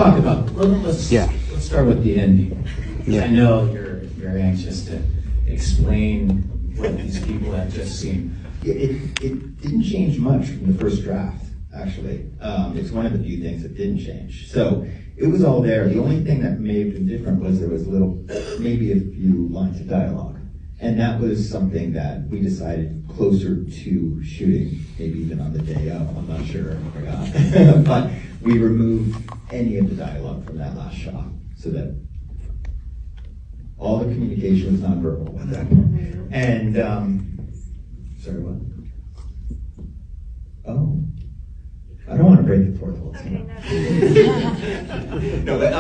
talk about. Let's start with the ending. Yeah. I know you're very anxious to explain what these people have just seen. It didn't change much from the first draft, actually. It's one of the few things that didn't change. So it was all there. The only thing that may have been different was there was maybe a few lines of dialogue. And that was something that we decided closer to shooting, maybe even on the day of, I'm not sure, I forgot. But we removed any of the dialogue from that last shot so that all the communication was nonverbal at that point. And, sorry, what? Oh. I don't want to break the fourth wall. Okay, No, but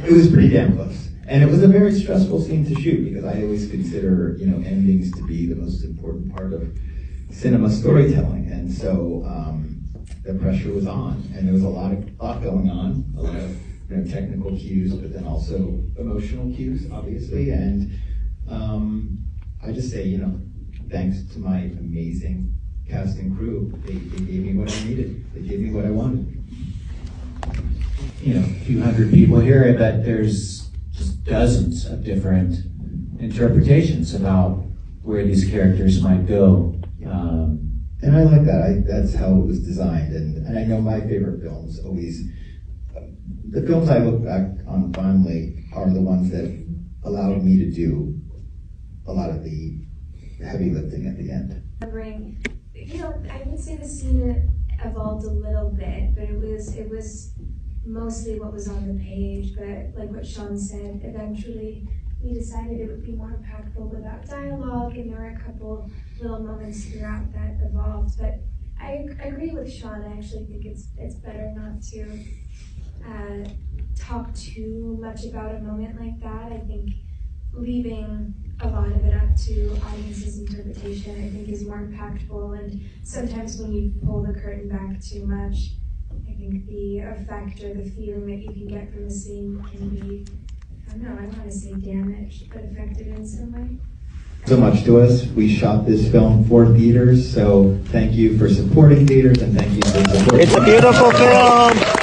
it was pretty damn close. And it was a very stressful scene to shoot because I always consider, endings to be the most important part of cinema storytelling. And so the pressure was on, and there was a lot going on, a lot of technical cues, but then also emotional cues, obviously. And I just say, thanks to my amazing cast and crew, they gave me what I needed. They gave me what I wanted. A few hundred people here. I bet there's just dozens of different interpretations about where these characters might go. And I like that. That's how it was designed. And I know my favorite films always, the films I look back on fondly are the ones that allowed me to do a lot of the heavy lifting at the end. I would say the scene evolved a little bit, but it was mostly what was on the page. But like what Sean said, eventually we decided it would be more impactful without dialogue, and there were a couple little moments throughout that evolved. But I agree with Sean. I actually think it's better not to talk too much about a moment like that. I think leaving a lot of it up to audience's interpretation, I think, is more impactful. And sometimes when you pull the curtain back too much, I think the effect or the feeling that you can get from the scene can be, I don't want to say damaged, but affected in some way. So much to us. We shot this film for theaters, so thank you for supporting theaters and thank you for supporting. It's a beautiful film.